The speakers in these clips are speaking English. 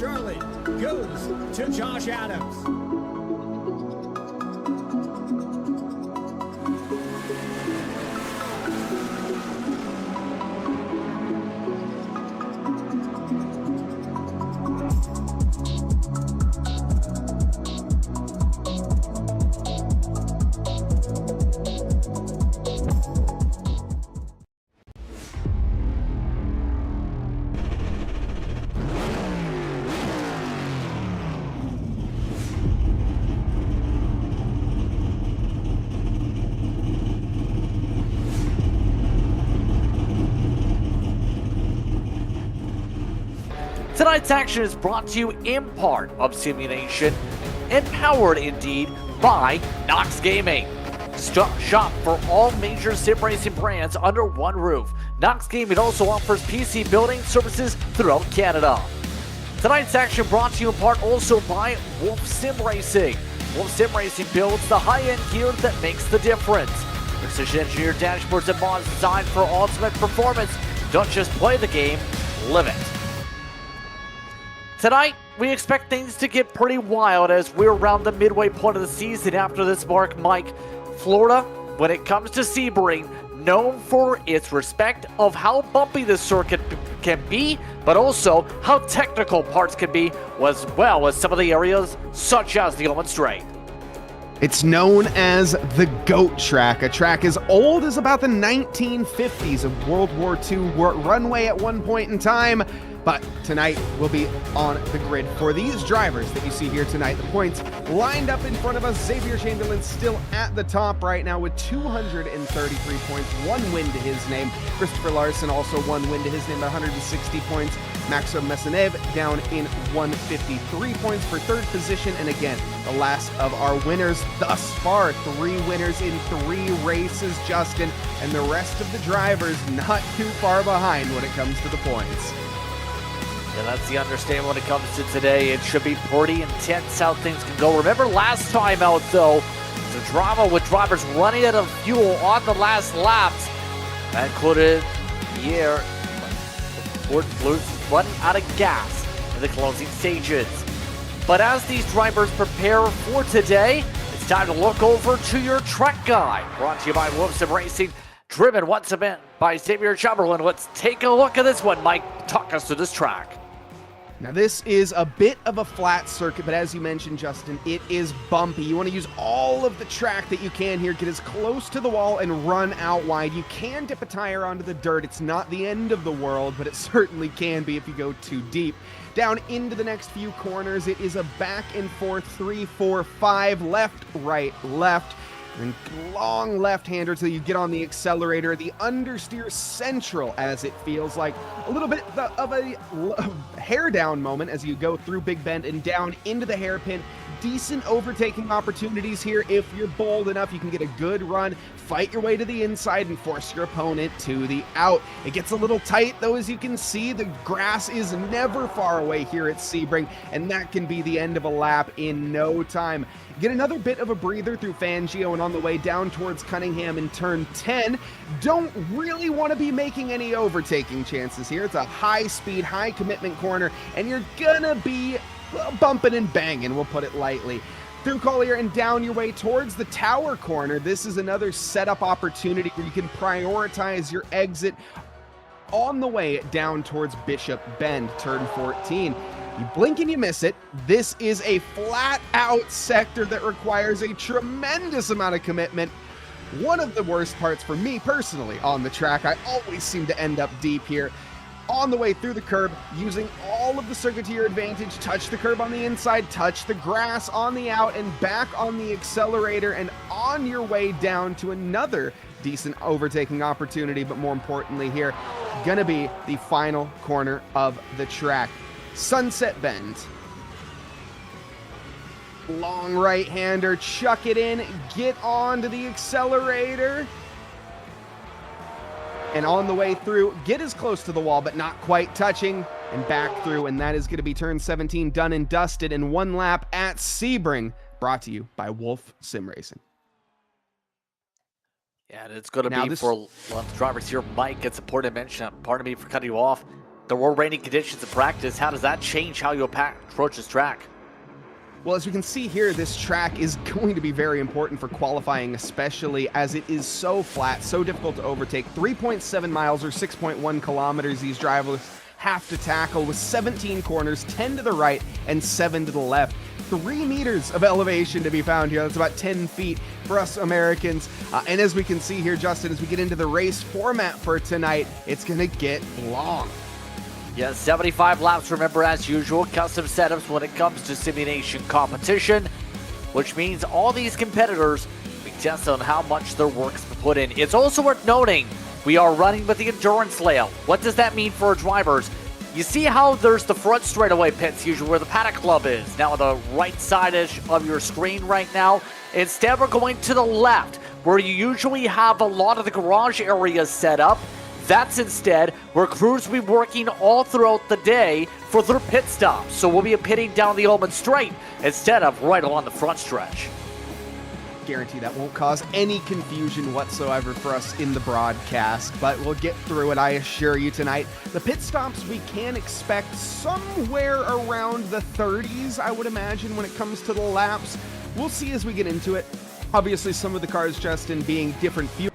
Charlotte goes to Josh Adams. Tonight's action is brought to you in part of Simu Nation, empowered indeed by NOX Gaming. Shop for all major sim racing brands under one roof. NOX Gaming also offers PC building services throughout Canada. Tonight's action brought to you in part also by Wolf Sim Racing. Wolf Sim Racing builds the high-end gear that makes the difference. Precision engineered dashboards and mods designed for ultimate performance. Don't just play the game, live it. Tonight, we expect things to get pretty wild as we're around the midway point of the season after this mark. Mike, Florida, when it comes to SEBRING, known for its respect of how bumpy the circuit can be, but also how technical parts can be, as well as some of the areas such as the Owen Strait. It's known as the GOAT track, a track as old as about the 1950s, of World War II runway at one point in time. But tonight we'll be on the grid for these drivers that you see here tonight. The points lined up in front of us. Xavier Chamberlain still at the top right now with 233 points, one win to his name. Christopher Larson also one win to his name, 160 points. Maxim Messenev down in 153 points for third position. And again, the last of our winners thus far, 3 winners in 3 races, Justin, and the rest of the drivers not too far behind when it comes to the points. Yeah, that's the understanding when it comes to today. It should be pretty intense how things can go. Remember last time out, though, the drama with drivers running out of fuel on the last laps. That included the Ford Blues running out of gas in the closing stages. But as these drivers prepare for today, it's time to look over to your track guide. Brought to you by Wolf Sim Racing, driven once again by Xavier Chamberlain. Let's take a look at this one. Mike, talk us through this track. Now this is a bit of a flat circuit, but as you mentioned, Justin, it is bumpy. You want to use all of the track that you can here, get as close to the wall and run out wide. You can dip a tire onto the dirt. It's not the end of the world, but it certainly can be if you go too deep. Down into the next few corners, it is a back and forth 3, 4, 5, left, right, left. And long left-hander till you get on the accelerator. The understeer central, as it feels like. A little bit of a hair down moment as you go through Big Bend and down into the hairpin. Decent overtaking opportunities here. If you're bold enough, you can get a good run, fight your way to the inside, and force your opponent to the out. It gets a little tight, though, as you can see. The grass is never far away here at Sebring, and that can be the end of a lap in no time. Get another bit of a breather through Fangio and on the way down towards Cunningham in turn 10. Don't really want to be making any overtaking chances here. It's a high-speed, high-commitment corner, and you're gonna be bumping and banging, we'll put it lightly. Through Collier and down your way towards the tower corner. This is another setup opportunity where you can prioritize your exit on the way down towards Bishop Bend, turn 14. You blink and you miss it. This is a flat-out sector that requires a tremendous amount of commitment. One of the worst parts for me personally on the track. I always seem to end up deep here. On the way through the curb, using all of the circuit to your advantage, touch the curb on the inside, touch the grass on the out, and back on the accelerator, and on your way down to another decent overtaking opportunity, but more importantly here, gonna be the final corner of the track. Sunset Bend. Long right-hander, chuck it in, get onto the accelerator. And on the way through, get as close to the wall, but not quite touching, and back through, and that is going to be turn 17 done and dusted in one lap at Sebring, brought to you by Wolf Sim Racing. Yeah, and it's going to be for drivers here. Mike, it's important to mention, pardon me for cutting you off, There were rainy conditions in practice. How does that change how you approach this track? Well, as we can see here, this track is going to be very important for qualifying, especially as it is so flat, so difficult to overtake. 3.7 miles or 6.1 kilometers these drivers have to tackle with 17 corners, 10 to the right and 7 to the left. 3 meters of elevation to be found here. That's about 10 feet for us Americans. And as we can see here, Justin, as we get into the race format for tonight, it's going to get long. Yeah, 75 laps, remember, as usual, custom setups when it comes to Simu Nation competition, which means all these competitors be tested on how much their work's been put in. It's also worth noting we are running with the endurance layout. What does that mean for our drivers? You see how there's the front straightaway pits, usually where the paddock club is. Now on the right side-ish of your screen right now. Instead, we're going to the left, where you usually have a lot of the garage areas set up. That's instead where crews will be working all throughout the day for their pit stops. So we'll be pitting down the Ullman Straight instead of right along the front stretch. Guarantee that won't cause any confusion whatsoever for us in the broadcast, but we'll get through it, I assure you, tonight. The pit stops we can expect somewhere around the 30s, I would imagine, when it comes to the laps. We'll see as we get into it. Obviously, some of the cars, Justin, being different fuel.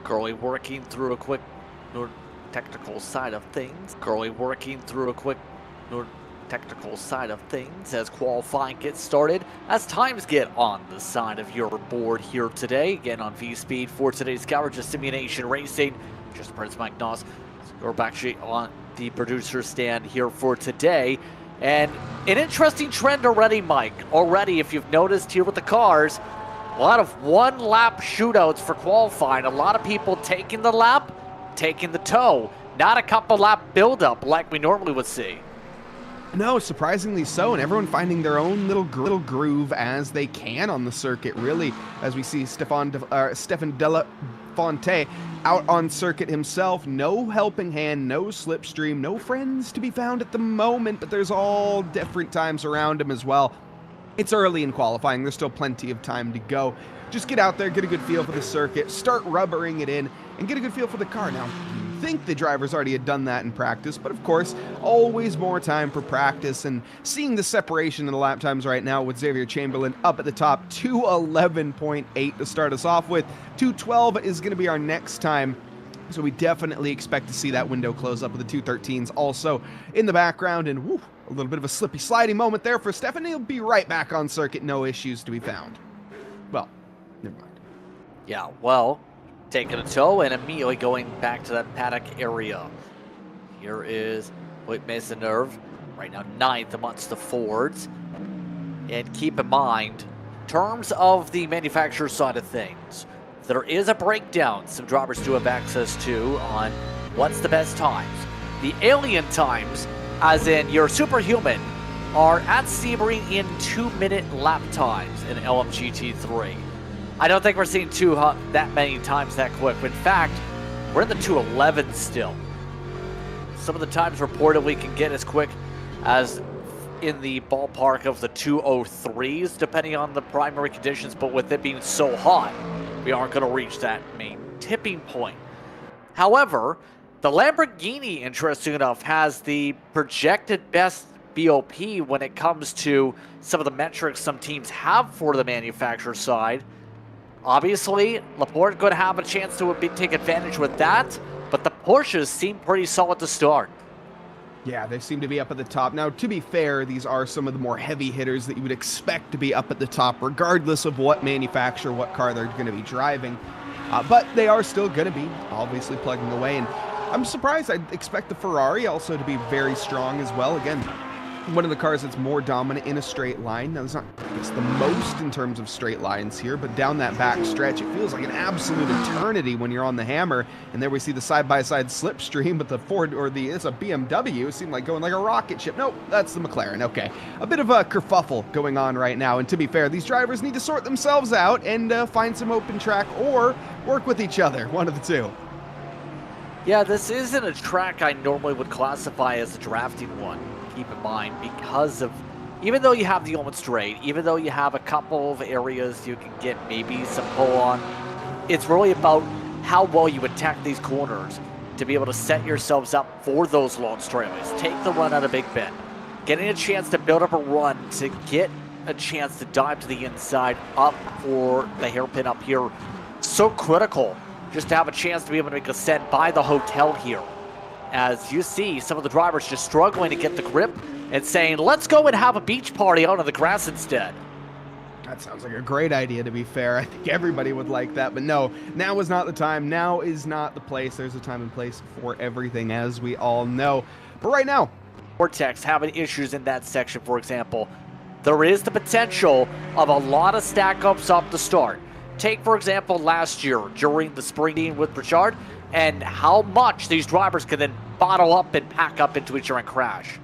Currently working through a quick technical side of things. Technical side of things as qualifying gets started, as times get on the side of your board here today. Again on V-Speed for today's coverage of Simu Nation Racing. Just Prince Mike Noss. We're actually on the producer stand here for today. And an interesting trend already, Mike. Already, if you've noticed here with the cars, a lot of one-lap shootouts for qualifying. A lot of people taking the lap, taking the tow. Not a couple-lap build-up like we normally would see. No, surprisingly so, and everyone finding their own little groove as they can on the circuit, really, as we see Stefan Della Fonte out on circuit himself. No helping hand, no slipstream, no friends to be found at the moment, but there's all different times around him as well. It's early in qualifying. There's still plenty of time to go. Just get out there, get a good feel for the circuit, start rubbering it in, and get a good feel for the car. Now, you think the drivers already had done that in practice, but of course, always more time for practice. And seeing the separation in the lap times right now with Xavier Chamberlain up at the top, 2:11.8 to start us off with. 2:12 is going to be our next time. So we definitely expect to see that window close up with the 2:13s also in the background. And woo, a little bit of a slippy sliding moment there for Stefan. He'll be right back on circuit, no issues to be found. Well, never mind. Yeah, well, taking a tow and immediately going back to that paddock area. Here is Whit Maisonneuve, right now 9th amongst the Fords. And keep in mind, in terms of the manufacturer side of things, there is a breakdown some drivers do have access to on what's the best times. The alien times, as in your superhuman, are at SEBRING in 2-minute lap times in LMGT3. I don't think we're seeing that many times that quick. In fact, we're in the 2:11 still. Some of the times reportedly can get as quick as in the ballpark of the 2:03s, depending on the primary conditions, but with it being so hot, we aren't going to reach that main tipping point. However, the Lamborghini, interesting enough, has the projected best BOP when it comes to some of the metrics some teams have for the manufacturer side. Obviously, Laporte going to have a chance to take advantage with that, but the Porsches seem pretty solid to start. Yeah, they seem to be up at the top. Now, to be fair, these are some of the more heavy hitters that you would expect to be up at the top, regardless of what manufacturer, what car they're going to be driving. But they are still going to be, obviously, plugging away. And I'm surprised. I'd expect the Ferrari also to be very strong as well. Again, one of the cars that's more dominant in a straight line. Now, there's not, I guess, the most in terms of straight lines here, but down that back stretch, it feels like an absolute eternity when you're on the hammer. And there we see the side-by-side slipstream, but the Ford, or it's a BMW, seemed like going like a rocket ship. Nope, that's the McLaren. Okay, a bit of a kerfuffle going on right now. And to be fair, these drivers need to sort themselves out and find some open track or work with each other, one of the two. Yeah, this isn't a track I normally would classify as a drafting one, keep in mind, because of, even though you have the Owen Straight, even though you have a couple of areas you can get maybe some pull on, it's really about how well you attack these corners to be able to set yourselves up for those long straightaways. Take the run out of Big Bend, getting a chance to build up a run to get a chance to dive to the inside up for the hairpin up here. So critical just to have a chance to be able to make a set by the hotel here. As you see some of the drivers just struggling to get the grip and saying, let's go and have a beach party out on the grass instead. That sounds like a great idea, to be fair. I think everybody would like that, but no, now is not the time. Now is not the place. There's a time and place for everything, as we all know. But right now, Vortex having issues in that section, for example, there is the potential of a lot of stack-ups up the start. Take, for example, last year during the spring meeting with Richard, and how much these drivers can then bottle up and pack up into each other and crash.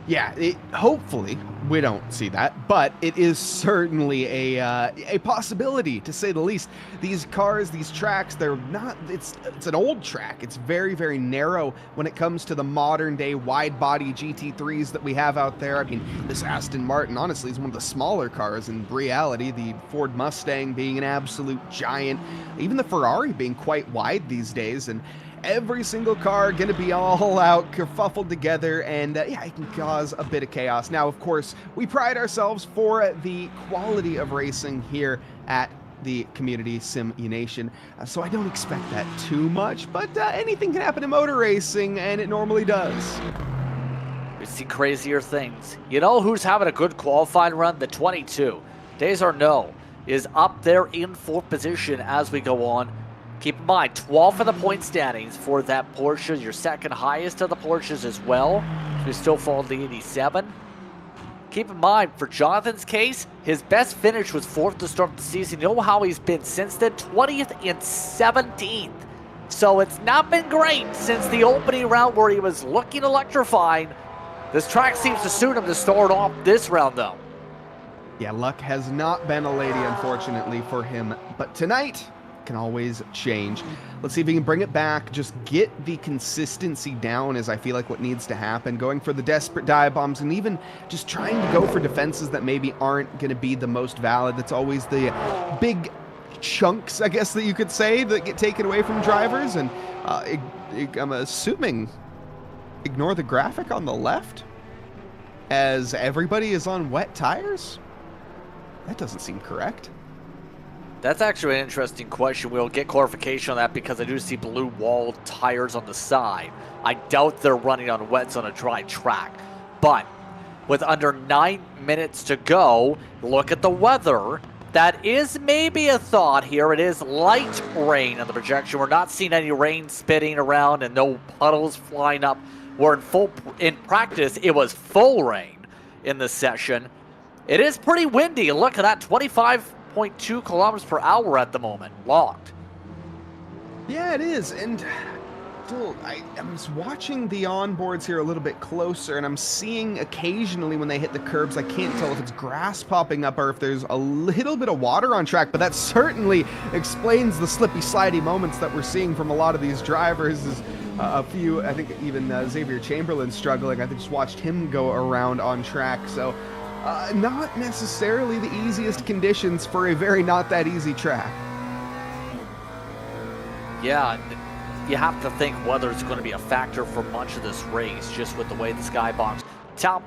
yeah, hopefully we don't see that, but it is certainly a possibility, to say the least. These cars, these tracks, they're not, it's an old track. It's very, very narrow when it comes to the modern day wide body GT3s that we have out there. I mean, this Aston Martin, honestly, is one of the smaller cars in reality, the Ford Mustang being an absolute giant, even the Ferrari being quite wide these days, and every single car going to be all out, kerfuffled together, and yeah, it can cause a bit of chaos. Now, of course, we pride ourselves for the quality of racing here at the community Simu Nation, so I don't expect that too much, but anything can happen in motor racing, and it normally does. We see crazier things. You know who's having a good qualifying run? The 22. Days Arnaud is up there in 4th position as we go on. Keep in mind, 12 for the point standings for that Porsche, your second highest of the Porsches as well. We still fall to the 87. Keep in mind, for Jonathan's case, his best finish was 4th to start the season. You know how he's been since then? 20th and 17th. So it's not been great since the opening round where he was looking electrifying. This track seems to suit him to start off this round, though. Yeah, luck has not been a lady, unfortunately, for him, but tonight can always change. Let's see if we can bring it back, just get the consistency down is I feel like what needs to happen, going for the desperate dive bombs and even just trying to go for defenses that maybe aren't going to be the most valid. That's always the big chunks, I guess that you could say, that get taken away from drivers, and I'm assuming ignore the graphic on the left as everybody is on wet tires. That doesn't seem correct. That's actually an interesting question. We'll get clarification on that because I do see blue wall tires on the side. I doubt they're running on wets on a dry track. But with under 9 minutes to go, look at the weather. That is maybe a thought here. It is light rain on the projection. We're not seeing any rain spitting around and no puddles flying up. Where in practice, it was full rain in the session. It is pretty windy. Look at that, 25.2 kilometers per hour at the moment, locked. Yeah, it is, and still, I'm just watching the onboards here a little bit closer, and I'm seeing occasionally when they hit the curbs, I can't tell if it's grass popping up or if there's a little bit of water on track, but that certainly explains the slippy, slidey moments that we're seeing from a lot of these drivers. A few, I think even Xavier Chamberlain struggling. I just watched him go around on track, so not necessarily the easiest conditions for a very not that easy track. Yeah, you have to think weather is going to be a factor for much of this race, just with the way the skybox. Top